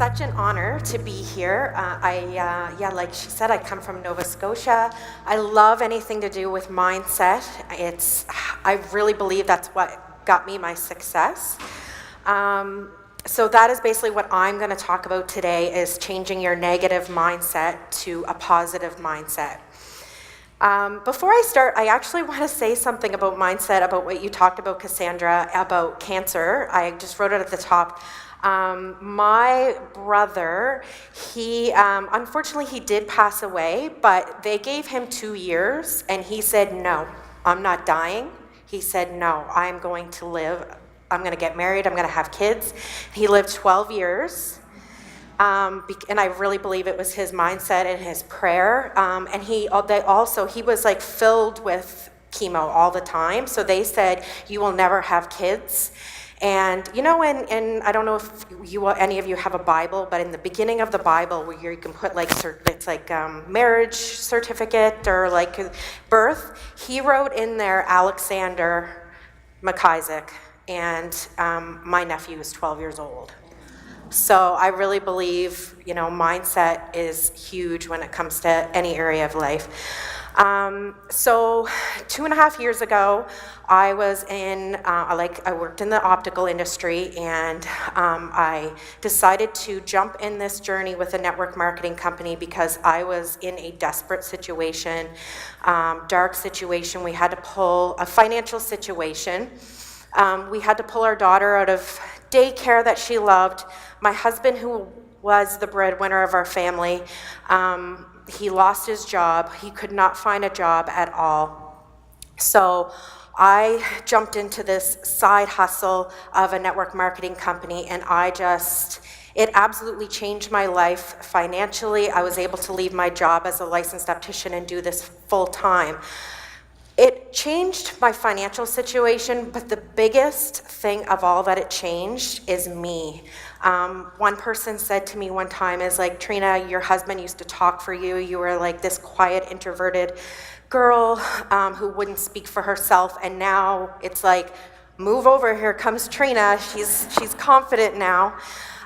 such an honor to be here. Like she said, I come from Nova Scotia. I love anything to do with mindset. I really believe that's what got me my success. So that is basically what I'm going to talk about today, is changing your negative mindset to a positive mindset. Before I start, I actually want to say something about mindset, about what you talked about, Cassandra, about cancer. I just wrote it at the top. My brother, unfortunately he did pass away, but they gave him 2 years, and he said, no, I'm not dying. He said, no, I'm going to live. I'm going to get married. I'm going to have kids. He lived 12 years. And I really believe it was his mindset and his prayer. And he was like filled with chemo all the time. So they said, you will never have kids. And you know, and I don't know if any of you have a Bible, but in the beginning of the Bible, where you can put like, it's like marriage certificate or like birth, he wrote in there Alexander McIsaac, and my nephew is 12 years old. So I really believe, mindset is huge when it comes to any area of life. So 2.5 years ago, I was I worked in the optical industry, and I decided to jump in this journey with a network marketing company because I was in a desperate situation, dark situation. We had to pull a financial situation. We had to pull our daughter out of daycare that she loved. My husband, who was the breadwinner of our family, he lost his job. He could not find a job at all. So I jumped into this side hustle of a network marketing company, and it absolutely changed my life financially. I was able to leave my job as a licensed optician and do this full time. It changed my financial situation, but the biggest thing of all that it changed is me. One person said to me one time, is like, Trina, your husband used to talk for you. You were like this quiet, introverted girl who wouldn't speak for herself, and now it's like, move over, here comes Trina. She's confident now.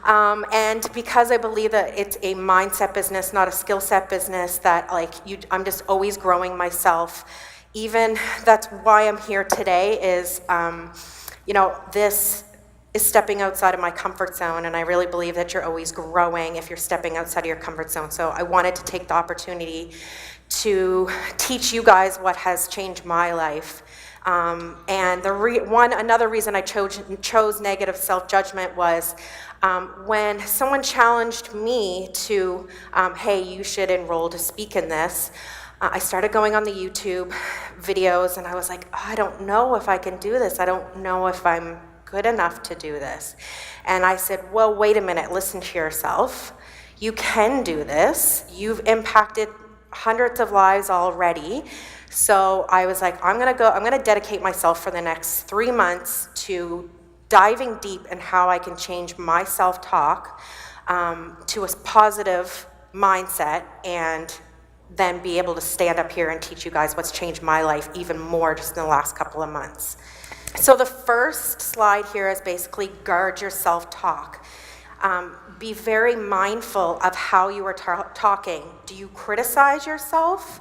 And because I believe that it's a mindset business, not a skill set business, that I'm just always growing myself. Even that's why I'm here today is, this is stepping outside of my comfort zone, and I really believe that you're always growing if you're stepping outside of your comfort zone. So I wanted to take the opportunity to teach you guys what has changed my life. And another reason I chose negative self-judgment was when someone challenged me to, hey, you should enroll to speak in this. I started going on the YouTube videos, and I was like, I don't know if I can do this. I don't know if I'm good enough to do this. And I said, well, wait a minute, listen to yourself. You can do this. You've impacted hundreds of lives already. So I was like, I'm gonna dedicate myself for the next 3 months to diving deep in how I can change my self-talk to a positive mindset, and then be able to stand up here and teach you guys what's changed my life even more just in the last couple of months. So the first slide here is basically guard your self-talk. Be very mindful of how you are talking. Do you criticize yourself,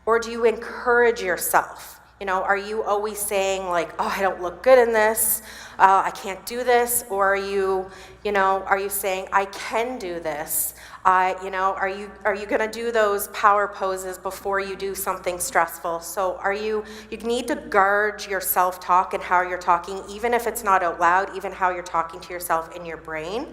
or do you encourage yourself? Are you always saying like, oh, I don't look good in this, I can't do this, or are you saying, I can do this? Are you going to do those power poses before you do something stressful? So you need to guard your self-talk and how you're talking, even if it's not out loud, even how you're talking to yourself in your brain.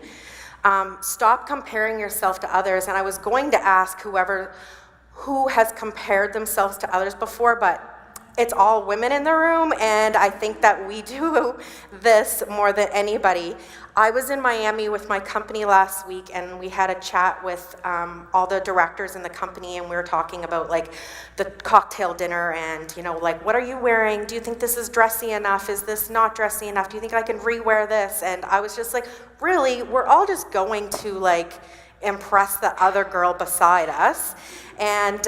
Stop comparing yourself to others. And I was going to ask who has compared themselves to others before, but it's all women in the room, and I think that we do this more than anybody. I was in Miami with my company last week, and we had a chat with all the directors in the company, and we were talking about like the cocktail dinner and, what are you wearing? Do you think this is dressy enough? Is this not dressy enough? Do you think I can rewear this? And I was just like, really, we're all just going to like impress the other girl beside us. And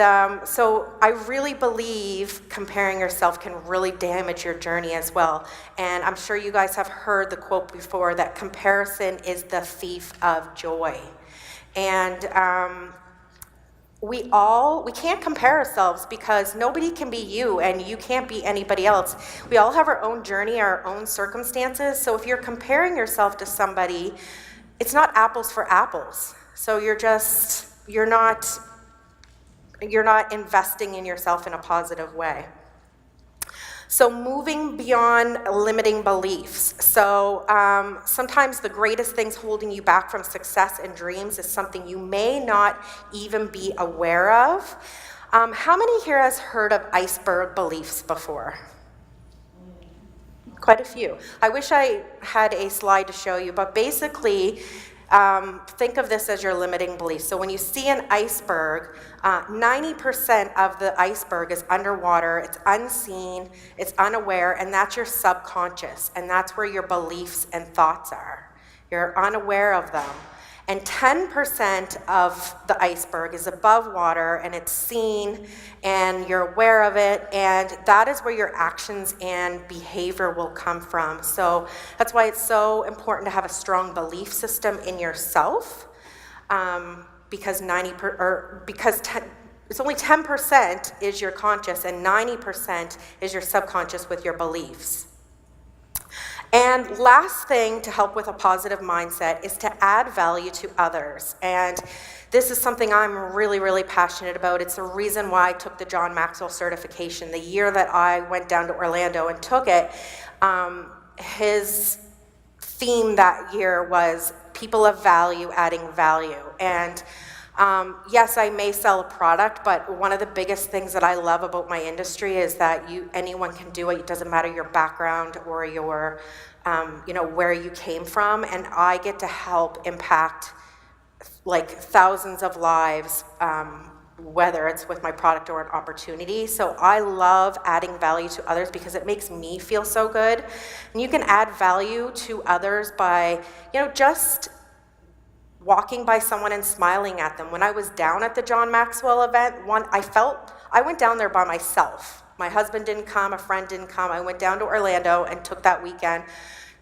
so I really believe comparing yourself can really damage your journey as well. And I'm sure you guys have heard the quote before that comparison is the thief of joy. And we can't compare ourselves because nobody can be you and you can't be anybody else. We all have our own journey, our own circumstances. So if you're comparing yourself to somebody, it's not apples for apples. So you're not investing in yourself in a positive way. So moving beyond limiting beliefs. So sometimes the greatest things holding you back from success and dreams is something you may not even be aware of. How many here has heard of iceberg beliefs before? Quite a few. I wish I had a slide to show you, but basically, think of this as your limiting belief. So when you see an iceberg, 90% of the iceberg is underwater, it's unseen, it's unaware, and that's your subconscious, and that's where your beliefs and thoughts are. You're unaware of them. And 10% of the iceberg is above water, and it's seen, and you're aware of it, and that is where your actions and behavior will come from. So that's why it's so important to have a strong belief system in yourself, because it's only 10% is your conscious, and 90% is your subconscious with your beliefs. And last thing to help with a positive mindset is to add value to others. And this is something I'm really, really passionate about. It's the reason why I took the John Maxwell certification. The year that I went down to Orlando and took it, his theme that year was people of value adding value. And yes, I may sell a product, but one of the biggest things that I love about my industry is that anyone can do it. It doesn't matter your background or your, where you came from. And I get to help impact like thousands of lives, whether it's with my product or an opportunity. So I love adding value to others because it makes me feel so good. And you can add value to others by, just walking by someone and smiling at them. When I was down at the John Maxwell event, I went down there by myself. My husband didn't come, a friend didn't come. I went down to Orlando and took that weekend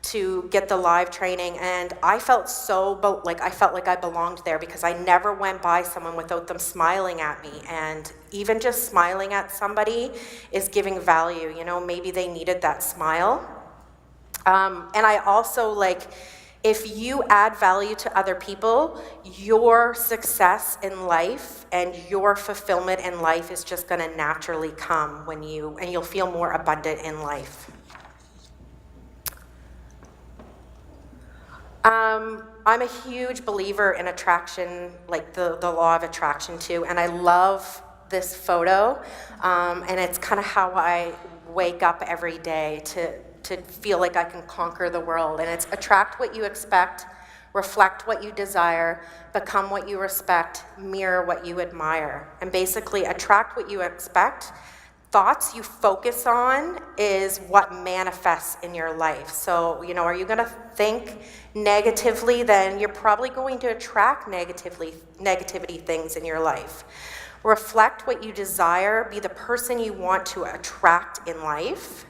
to get the live training, and I felt like I belonged there because I never went by someone without them smiling at me. And even just smiling at somebody is giving value. Maybe they needed that smile. And I also if you add value to other people, your success in life and your fulfillment in life is just going to naturally come and you'll feel more abundant in life. I'm a huge believer in attraction, like the law of attraction too, and I love this photo, and it's kind of how I wake up every day to feel like I can conquer the world. And it's attract what you expect, reflect what you desire, become what you respect, mirror what you admire. And basically attract what you expect. Thoughts you focus on is what manifests in your life. So, are you going to think negatively? Then you're probably going to attract negativity things in your life. Reflect what you desire. Be the person you want to attract in life.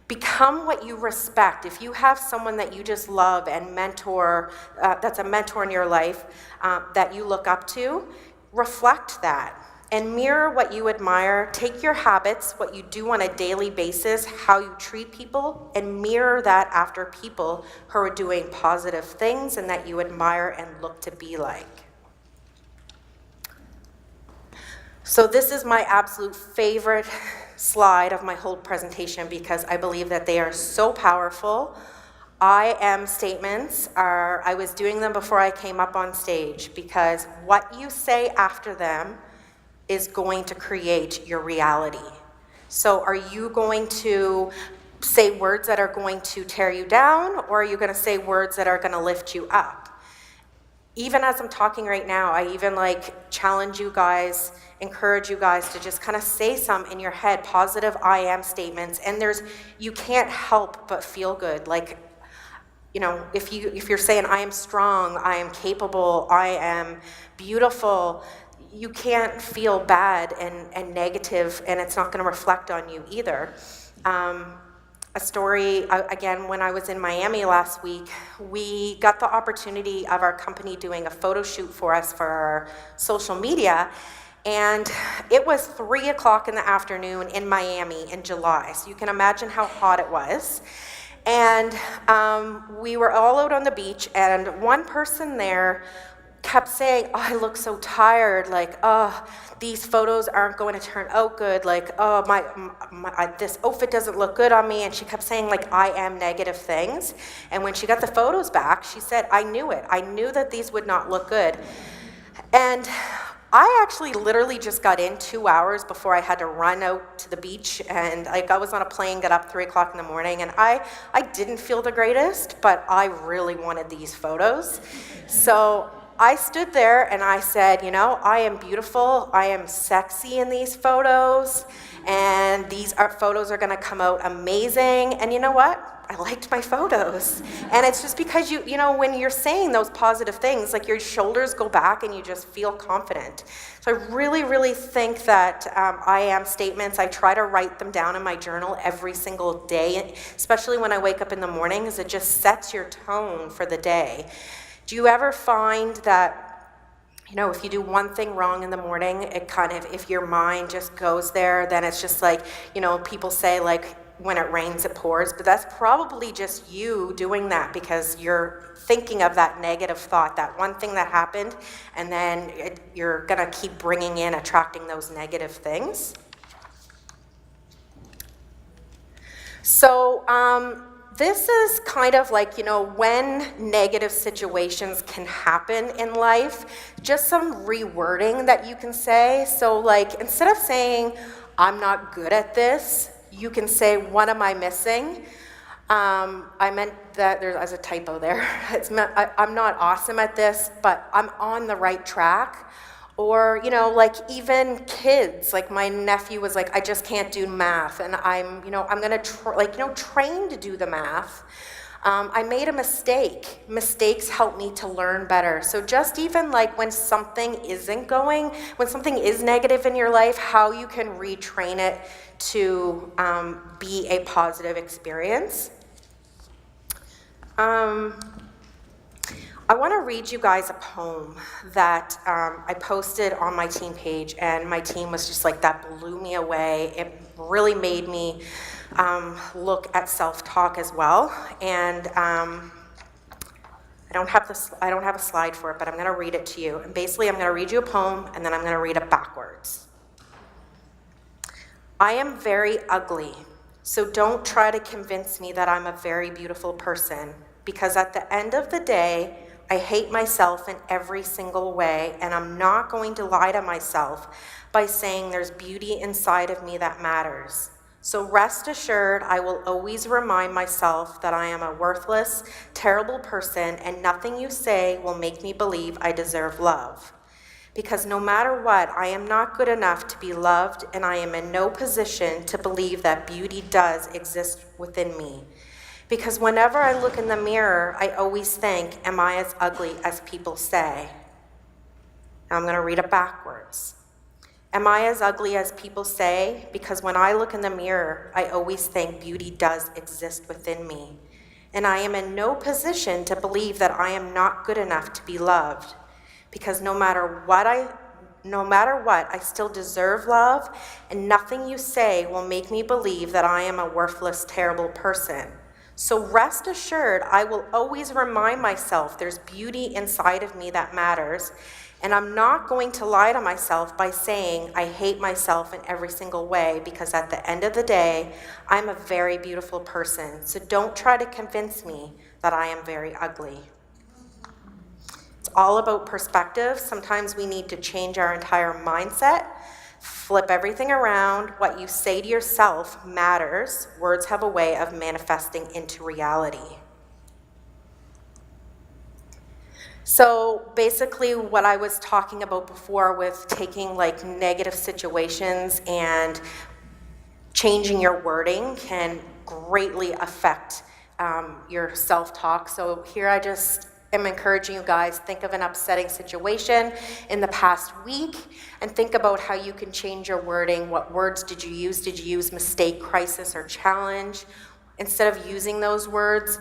Become what you respect. If you have someone that you just love and mentor, that's a mentor in your life that you look up to, reflect that and mirror what you admire. Take your habits, what you do on a daily basis, how you treat people, and mirror that after people who are doing positive things and that you admire and look to be like. So this is my absolute favorite slide of my whole presentation because I believe that they are so powerful. I am statements I was doing them before I came up on stage because what you say after them is going to create your reality. So are you going to say words that are going to tear you down, or are you going to say words that are going to lift you up? Even as I'm talking right now, I even challenge you guys, encourage you guys to just kind of say some in your head, positive I am statements. And you can't help but feel good. if you're saying I am strong, I am capable, I am beautiful, you can't feel bad and negative, and it's not going to reflect on you either. A story, again, when I was in Miami last week, we got the opportunity of our company doing a photo shoot for us for our social media, and it was 3 o'clock in the afternoon in Miami in July, so you can imagine how hot it was. And we were all out on the beach, and one person there kept saying, "Oh, I look so tired, like, oh, these photos aren't going to turn out good, like, oh, this outfit doesn't look good on me," and she kept saying, like, I am negative things. And when she got the photos back, she said, I knew it. I knew that these would not look good. And I actually literally just got in 2 hours before I had to run out to the beach, and I was on a plane, got up 3 o'clock in the morning, and I didn't feel the greatest, but I really wanted these photos. So I stood there and I said, I am beautiful, I am sexy in these photos, and these photos are gonna come out amazing. And you know what? I liked my photos. And it's just because when you're saying those positive things, like your shoulders go back and you just feel confident. So I really, really think that I am statements, I try to write them down in my journal every single day, especially when I wake up in the morning, because it just sets your tone for the day. Do you ever find that, if you do one thing wrong in the morning, it kind of, if your mind just goes there, then it's just like, people say, like, when it rains, it pours, but that's probably just you doing that because you're thinking of that negative thought, that one thing that happened, and then you're gonna keep attracting those negative things. So, this is kind of like, when negative situations can happen in life, just some rewording that you can say. So like, instead of saying, I'm not good at this, you can say, what am I missing? I meant that there's a typo there. I'm not awesome at this, but I'm on the right track. Or, like even kids, like my nephew was like, I just can't do math, and I'm gonna train to do the math. I made a mistake. Mistakes help me to learn better. So just even like when something is negative in your life, how you can retrain it to be a positive experience. I want to read you guys a poem that I posted on my team page, and my team was just like, that blew me away. It really made me look at self-talk as well. And I don't have a slide for it, but I'm going to read it to you. And basically, I'm going to read you a poem, and then I'm going to read it backwards. I am very ugly, so don't try to convince me that I'm a very beautiful person, because at the end of the day, I hate myself in every single way, and I'm not going to lie to myself by saying there's beauty inside of me that matters. So rest assured, I will always remind myself that I am a worthless, terrible person, and nothing you say will make me believe I deserve love. Because no matter what, I am not good enough to be loved, and I am in no position to believe that beauty does exist within me. Because whenever I look in the mirror, I always think, am I as ugly as people say? Now I'm going to read it backwards. Am I as ugly as people say? Because when I look in the mirror, I always think beauty does exist within me. And I am in no position to believe that I am not good enough to be loved. Because no matter what, I still deserve love, and nothing you say will make me believe that I am a worthless, terrible person. So rest assured, I will always remind myself there's beauty inside of me that matters, and I'm not going to lie to myself by saying I hate myself in every single way, because at the end of the day, I'm a very beautiful person. So don't try to convince me that I am very ugly. It's all about perspective. Sometimes we need to change our entire mindset. Flip everything around. What you say to yourself matters. Words have a way of manifesting into reality. So basically what I was talking about before with taking like negative situations and changing your wording can greatly affect your self-talk. So here I just am encouraging you guys, think of an upsetting situation in the past week and think about how you can change your wording. What words did you use? Did you use mistake, crisis, or challenge? Instead of using those words,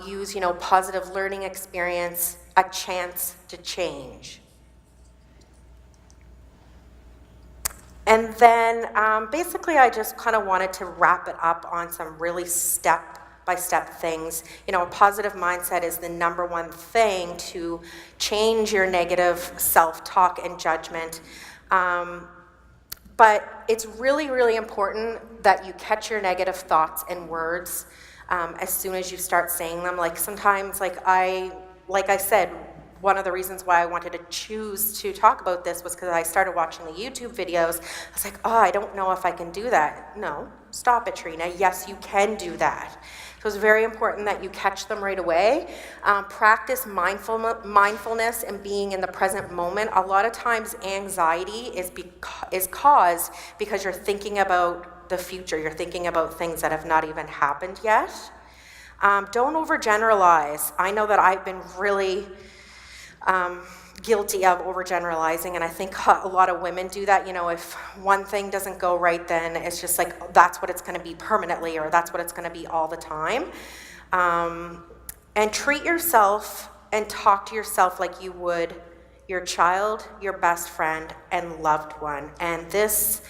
use, positive learning experience, a chance to change. And then basically I just kind of wanted to wrap it up on some really step-by-step things. A positive mindset is the number one thing to change your negative self-talk and judgment. But it's really, really important that you catch your negative thoughts and words as soon as you start saying them. Like sometimes, like I said, one of the reasons why I wanted to choose to talk about this was because I started watching the YouTube videos. I was like, I don't know if I can do that. No, stop it, Trina. Yes, you can do that. So it's very important that you catch them right away. Practice mindfulness and being in the present moment. A lot of times anxiety is caused because you're thinking about the future. You're thinking about things that have not even happened yet. Don't overgeneralize. I know that I've been really guilty of overgeneralizing, and I think a lot of women do that. If one thing doesn't go right, then it's just like that's what it's going to be permanently, or that's what it's going to be all the time. And treat yourself and talk to yourself like you would your child, your best friend, and loved one. And this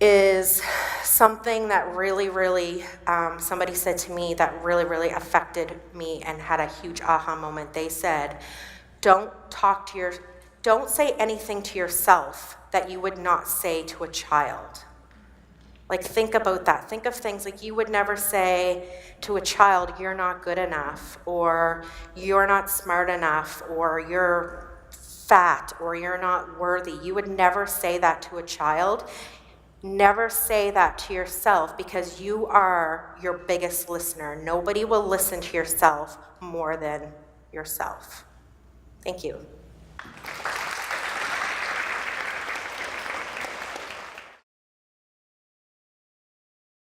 is something that really, really, somebody said to me that really, really affected me and had a huge aha moment. They said, don't say anything to yourself that you would not say to a child. Like, think about that. Think of things like you would never say to a child, you're not good enough, or you're not smart enough, or you're fat, or you're not worthy. You would never say that to a child. Never say that to yourself, because you are your biggest listener. Nobody will listen to yourself more than yourself. Thank you.